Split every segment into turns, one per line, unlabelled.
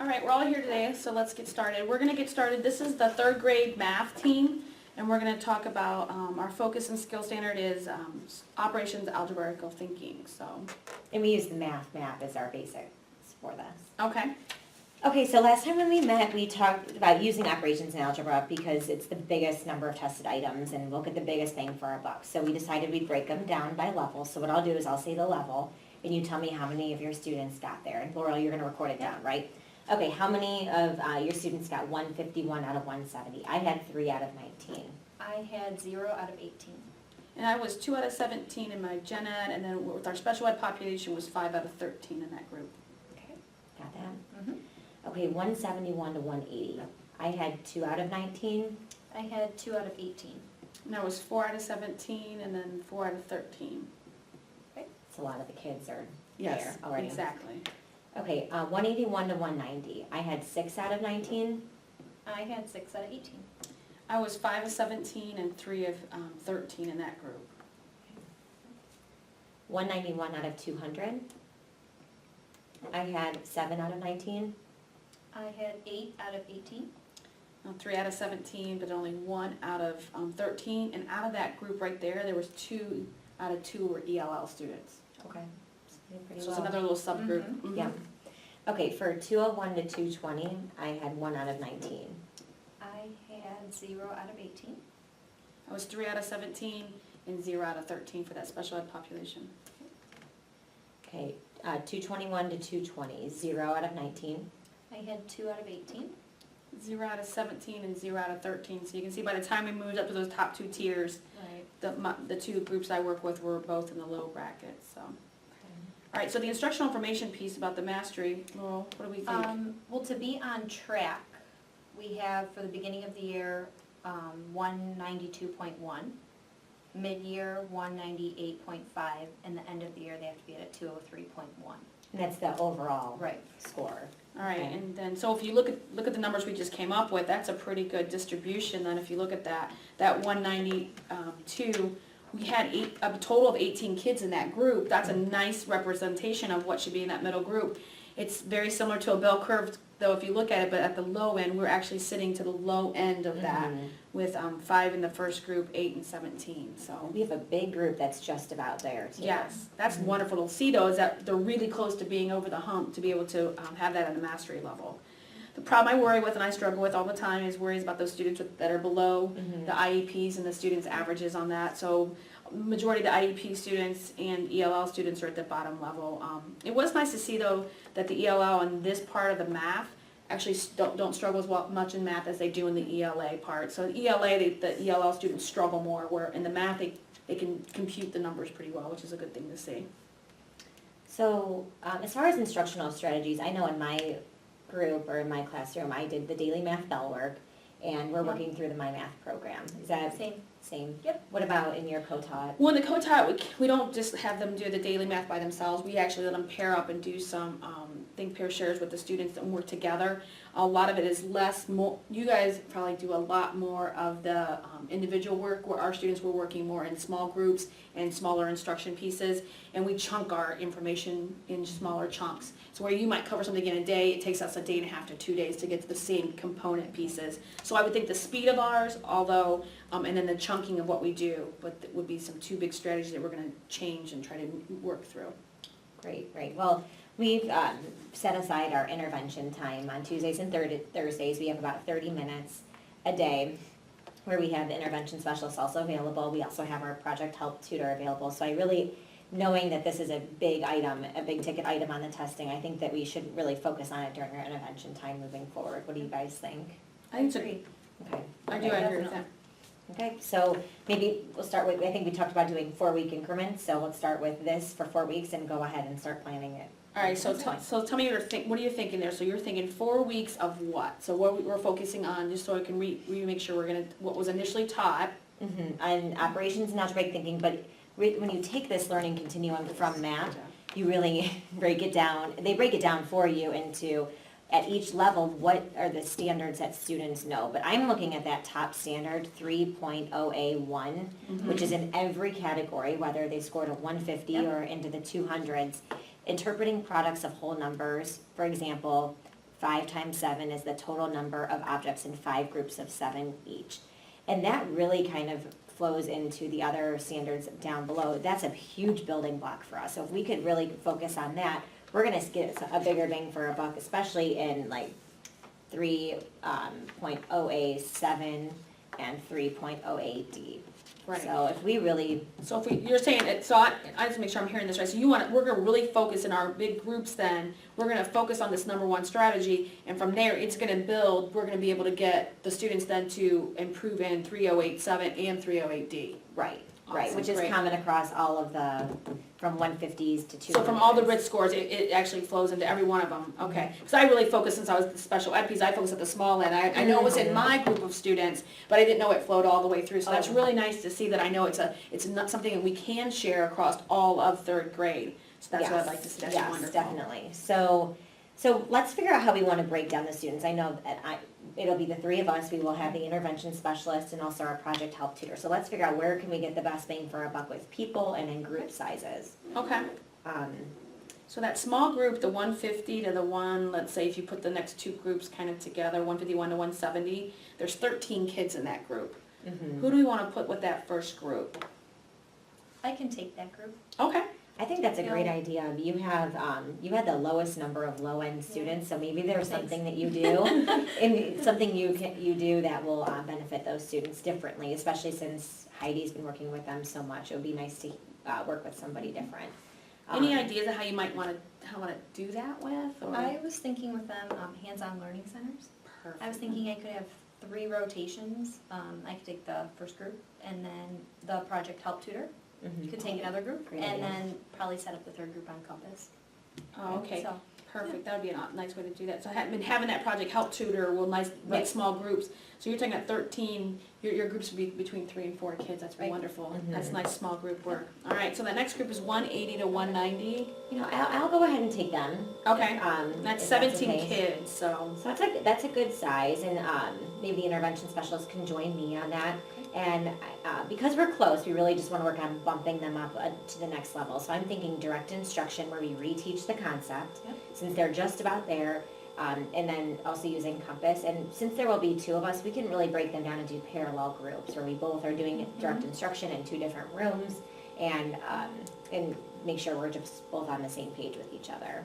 All right, we're all here today, so let's get started. We're going to get started. This is the third grade math team, and we're going to talk about our focus and skill standard is operations algebraical thinking.
And we use the math map as our basics for this.
Okay.
Okay, so last time when we met, we talked about using operations in algebra because it's the biggest number of tested items and we'll get the biggest bang for our buck. So we decided we'd break them down by level. So what I'll do is I'll say the level and you tell me how many of your students got there. And Laurel, you're going to record it down, right? Okay, how many of your students got 151 out of 170? I had 3 out of 19.
I had 0 out of 18.
And I was 2 out of 17 in my gen ed, and then with our special ed population was 5 out of 13 in that group.
Okay, got that?
Mm-hmm.
Okay, 171 to 180. I had 2 out of 19.
I had 2 out of 18.
And I was 4 out of 17 and then 4 out of 13.
So a lot of the kids are
Yes,
there already.
exactly.
Okay, 181 to 190. I had 6 out of 19.
I had 6 out of 18.
I was 5 of 17 and 3 of 13 in that group.
191 out of 200. I had 7 out of 19.
I had 8 out of 18.
3 out of 17, but only 1 out of 13. And out of that group right there was 2 out of 2 were ELL students.
Okay.
So it's another little subgroup.
Mhm.
Mhm.
Yeah. Okay, for 201 to 220, I had 1 out of 19.
I had 0 out of 18.
I was 3 out of 17 and 0 out of 13 for that special ed population.
Okay, 221 to 220, 0 out of 19.
I had 2 out of 18.
0 out of 17 and 0 out of 13. So you can see by the time we moved up to those top 2 tiers,
Right.
the 2 groups I work with were both in the low bracket. So, all right. So the instructional information piece about the mastery, Laurel, what do we think?
Well, to be on track, we have for the beginning of the year 192.1, mid-year 198.5, and the end of the year they have to be at a 203.1.
And that's the overall
Right.
score.
All right,
Okay.
and then so if you look at the numbers we just came up with, that's a pretty good distribution. Then if you look at that 192, we had a total of 18 kids in that group. That's a nice representation of what should be in that middle group. It's very similar to a bell curve, though, if you look at it, but at the low end, we're actually sitting to the low end of that
Mhm.
with 5 in the first group, 8 and 17. So
We have a big group that's just about there, too.
yes, that's
Mhm.
wonderful to see, though, is that they're really close to being over the hump to be able to have that at a mastery level. The problem I worry with and I struggle with all the time is worries about those students that are below
Mhm.
the IEPs and the students' averages on that. So majority of the IEP students and ELL students are at the bottom level. It was nice to see, though, that the ELL on this part of the math actually don't struggle as much in math as they do in the ELA part. So in ELA, the ELL students struggle more, where in the math they can compute the numbers pretty well, which is a good thing to see.
So, as far as instructional strategies, I know in my group or in my classroom, I did the daily math bell work, and we're
Yeah.
working through the My Math program. Is that
Same.
same?
Yep.
What about in your co-taught?
Well, in the co-taught, we don't just have them do the daily math by themselves. We actually let them pair up and do some think pair shares with the students and work together. A lot of it is more. You guys probably do a lot more of the individual work, where our students were working more in small groups and smaller instruction pieces, and we chunk our information in smaller chunks. So where you might cover something in a day, it takes us a day and a half to 2 days to get to the same component pieces. So I would think the speed of ours, although, and then the chunking of what we do, but that would be some 2 big strategies that we're going to change and try to work through.
Great, great. Well, we've set aside our intervention time on Tuesdays and Thursdays. We have about 30 minutes a day where we have the intervention specialists also available. We also have our project help tutor available. So I really, knowing that this is a big item, a big ticket item on the testing, I think that we should really focus on it during our intervention time moving forward. What do you guys think?
I think
agree.
Okay.
I do agree with that.
Okay, so maybe we'll start with, I think we talked about doing 4-week increments, so let's start with this for 4 weeks and go ahead and start planning it.
All right, so tell me what are you thinking there? So you're thinking 4 weeks of what? So what we're focusing on, just so I can make sure what was initially taught.
On operations and algebraic thinking, but when you take this learning continuum from math, you really break it down. They break it down for you into, at each level, what are the standards that students know. But I'm looking at that top standard, 3.0A1, which is in every category, whether they scored a 150 or into the 200s. Interpreting products of whole numbers, for example, 5 times 7 is the total number of objects in 5 groups of 7 each. And that really kind of flows into the other standards down below. That's a huge building block for us. So if we could really focus on that, we're gonna get a bigger bang for a buck, especially in like 3.0A7 and 3.08D.
Right.
So if we really,
So if you're saying it, so I just make sure I'm hearing this right. So we're gonna really focus in our big groups then, we're gonna focus on this number one strategy, and from there, it's gonna build, we're gonna be able to get the students then to improve in 3087 and 308D.
right,
Awesome,
which is
great.
common across all of the, from 150s to 200s.
So from all the RIT scores, it actually flows into every one of them, okay? Because I really focused, since I was the special ed piece, I focused at the small end. I know it was in my group of students, but I didn't know it flowed all the way through. So that's really nice to see that I know it's not something that we can share across all of 3rd grade. So that's what I'd like to see, that's wonderful.
Yes, definitely. So let's figure out how we want to break down the students. I know that it'll be the 3 of us. We will have the intervention specialist and also our project help tutor. So let's figure out where can we get the best bang for our buck with people and in group sizes.
Okay. So that small group, the 150 to the one, let's say if you put the next 2 groups kind of together, 151 to 170, there's 13 kids in that group.
Mm-hmm.
Who do we want to put with that first group?
I can take that group.
Okay.
I think that's a great idea. You have, you had the lowest number of low-end students, so maybe there's
Thanks.
something that you do, and something you do that will benefit those students differently, especially since Heidi's been working with them so much. It would be nice to work with somebody different.
Any ideas of how you might want to do that with? Or?
I was thinking with them, hands-on learning centers.
Perfect.
I was thinking I could have 3 rotations. I could take the first group, and then the project help tutor
Mhm.
could take another group,
Great
and
idea.
then probably set up the 3rd group on Compass.
Oh, okay.
So,
Perfect. That would be a nice way to do that. So having that project help tutor will make
Right.
small groups. So you're talking about 13. Your groups would be between 3 and 4 kids. That's
Right.
wonderful.
Mhm.
That's nice small group work. All right. So that next group is 180 to 190.
You know, I'll go ahead and take them.
Okay.
if
That's
that's
17
okay.
kids. So
So that's a good size, and maybe the intervention specialist can join me on that. And because we're close, we really just want to work on bumping them up to the next level. So I'm thinking direct instruction where we reteach the concept,
Yep.
since they're just about there, and then also using Compass. And since there will be 2 of us, we can really break them down into parallel groups where we both are doing direct instruction in 2 different rooms, and make sure we're just both on the same page with each other.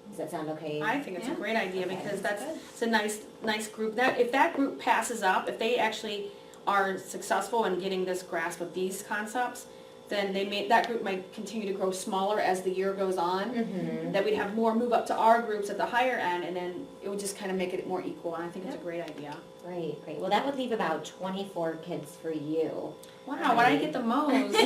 Does that sound okay?
I think it's a
Yeah.
great idea
Okay.
because
Good.
it's a nice group. That if that group passes up, if they actually are successful in getting this grasp of these concepts, then that group might continue to grow smaller as the year goes on.
Mm-hmm.
That we'd have more move up to our groups at the higher end, and then it would just kind of make it more equal. And I think it's a great idea.
Great. Well, that would leave about 24 kids for you.
Wow, why did I get the most?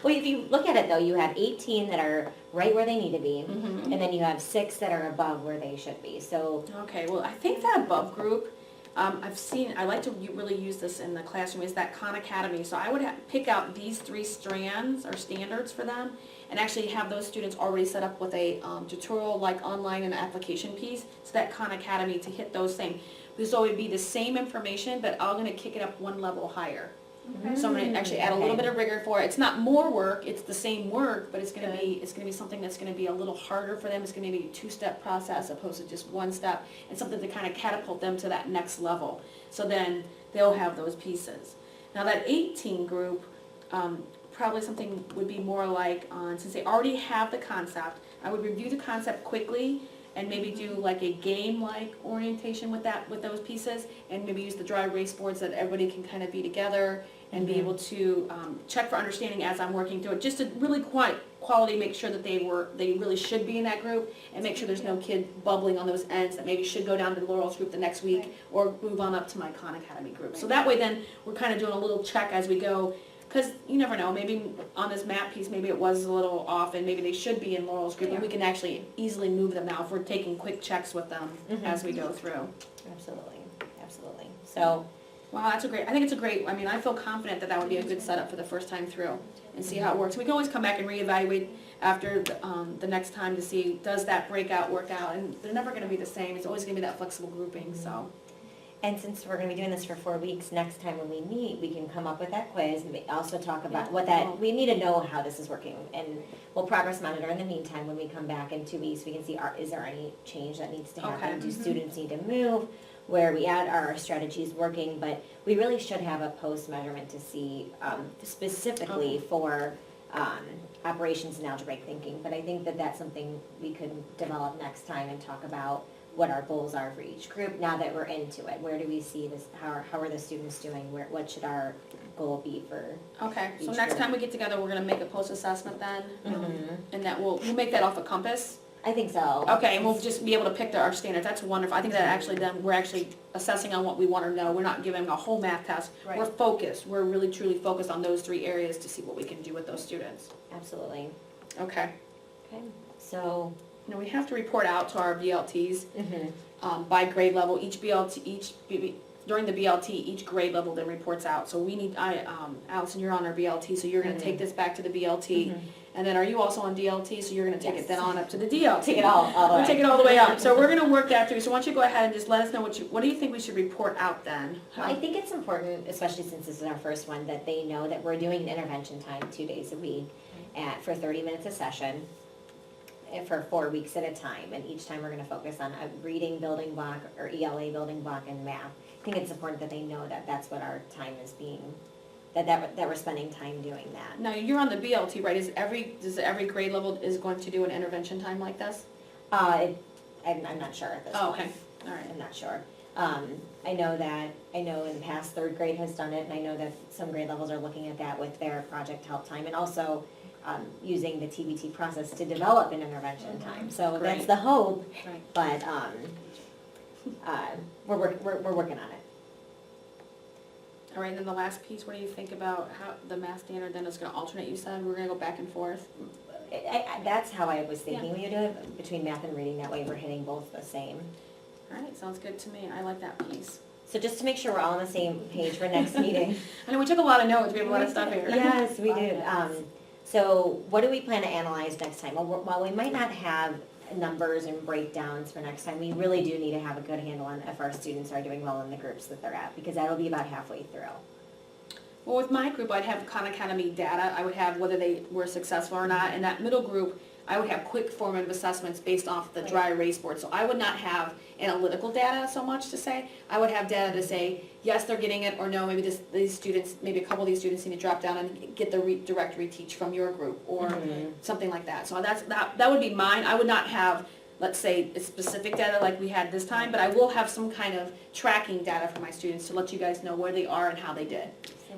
Well, if you look at it though, you have 18 that are right where they need to be,
Mhm.
and then you have 6 that are above where they should be. So,
Okay, well, I think that above group, I like to really use this in the classroom, is that Khan Academy. So I would pick out these 3 strands or standards for them and actually have those students already set up with a tutorial like online and application piece. So that Khan Academy to hit those things. So it would be the same information, but I'm gonna kick it up 1 level higher. So I'm gonna actually add a little
Okay.
bit of rigor for it. It's not more work, it's the same work, but it's gonna be something that's gonna be a little harder for them. It's gonna be a 2-step process opposed to just 1 step, and something to kind of catapult them to that next level. So then they'll have those pieces. Now that 18 group, probably something would be more like, since they already have the concept, I would review the concept quickly and maybe do like a game-like orientation with those pieces, and maybe use the dry erase boards that everybody can kind of be together and be able to check for understanding as I'm working through it, just to really quality make sure that they really should be in that group, and make sure there's no kid bubbling on those ends that maybe should go down to Laurel's group the next week,
Right.
or move on up to my Khan Academy group. So that way then, we're kind of doing a little check as we go, because you never know, maybe on this map piece, maybe it was a little off, and maybe they should be in Laurel's group, and we can actually easily move them now if we're taking quick checks with them as we go through.
absolutely. So,
Wow, I think it's a great, I feel confident that would be a good setup for the first time through, and see how it works. We can always come back and reevaluate after the next time to see, does that breakout work out? And they're never gonna be the same, it's always gonna be that flexible grouping, so.
And since we're gonna be doing this for 4 weeks, next time when we meet, we can come up with that quiz and also talk about
Yeah.
what that, we need to know how this is working. And we'll progress monitor in the meantime, when we come back in 2 weeks, we can see, is there any change that needs to happen?
Okay.
Do students need to move? Where we at, are our strategies working? But we really should have a post measurement to see, specifically
Okay.
for, operations and algebraic thinking. But I think that that's something we could develop next time and talk about what our goals are for each group now that we're into it. Where do we see this, how are the students doing? What should our goal be for?
Okay, so
Each
next
group.
time we get together, we're gonna make a post-assessment then?
Mhm.
And that we'll make that off a compass?
I think so.
Okay, and we'll just be able to pick our standards, that's wonderful. I think that actually then, we're actually assessing on what we wanna know, we're not giving a whole math test.
Right.
We're focused, we're really truly focused on those 3 areas to see what we can do with those students.
Absolutely.
Okay,
Okay, so,
now we have to report out to our BLTs,
mhm.
by grade level, during the BLT, each grade level then reports out. So we need, Allison, you're on our BLT, so you're gonna take this back to the BLT.
Mhm.
And then are you also on DLT, so you're gonna take
Yes.
it then on up to the DLT?
Take it all the way.
We'll take it all the way up, so we're gonna work that through, so why don't you go ahead and just let us know what do you think we should report out then?
Well, I think it's important, especially since this is our first one, that they know that we're doing an intervention time 2 days a week for 30 minutes a session for 4 weeks at a time. And each time we're gonna focus on a reading building block or ELA building block and math. I think it's important that they know that that's what our time is being, that we're spending time doing that.
Now, you're on the BLT, right, does every grade level is going to do an intervention time like this?
I'm not sure at this point.
Oh, okay, all right.
I'm not sure. I know in the past, 3rd grade has done it, and I know that some grade levels are looking at that with their project help time, and also using the TBT process to develop an intervention time. So that's
Great.
the hope,
Right.
but we're working on it.
All right, then the last piece, what do you think about how the math standard then is gonna alternate, you said, we're gonna go back and forth?
That's how I was thinking we would do it, between math and reading, that way we're hitting both the same.
All right, sounds good to me, I like that piece.
So just to make sure we're all on the same page for next meeting.
I know, we took a lot of notes, we have a lot of stuff here.
Yes, we did. So what do we plan to analyze next time? Well, while we might not have numbers and breakdowns for next time, we really do need to have a good handle on if our students are doing well in the groups that they're at, because that'll be about halfway through.
Well, with my group, I'd have Khan Academy data, I would have whether they were successful or not, and that middle group, I would have quick formative assessments based off the dry erase board, so I would not have analytical data so much to say, I would have data to say, yes, they're getting it, or no, maybe these students, maybe a couple of these students need to drop down and get the direct reteach from your group, or
Mhm.
something like that, so that would be mine, I would not have, let's say, specific data like we had this time, but I will have some kind of tracking data for my students to let you guys know where they are and how they did.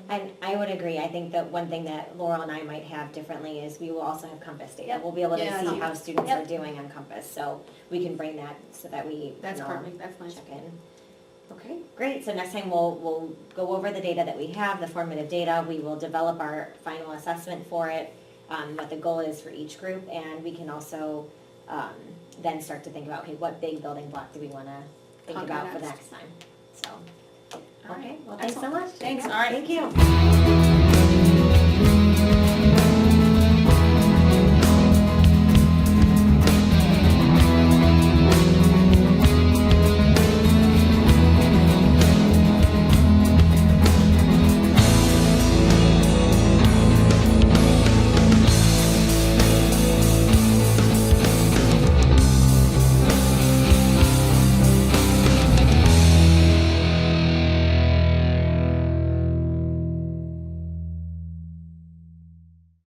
And I would agree. I think that one thing that Laurel and I might have differently is we will also have Compass data.
Yep.
We'll be able to
Yeah,
see
yeah.
how students
Yep.
are doing on Compass, so we can bring that so that we
That's
can
perfect, that's nice.
check in. Okay, great. So next time we'll go over the data that we have, the formative data. We will develop our final assessment for it, what the goal is for each group, and we can also then start to think about, okay, what big building block do we want to think
Conquer
about for
next.
next time? So,
All right.
okay, well, thanks so
Excellent.
much.
Thanks, all right.
Thank you.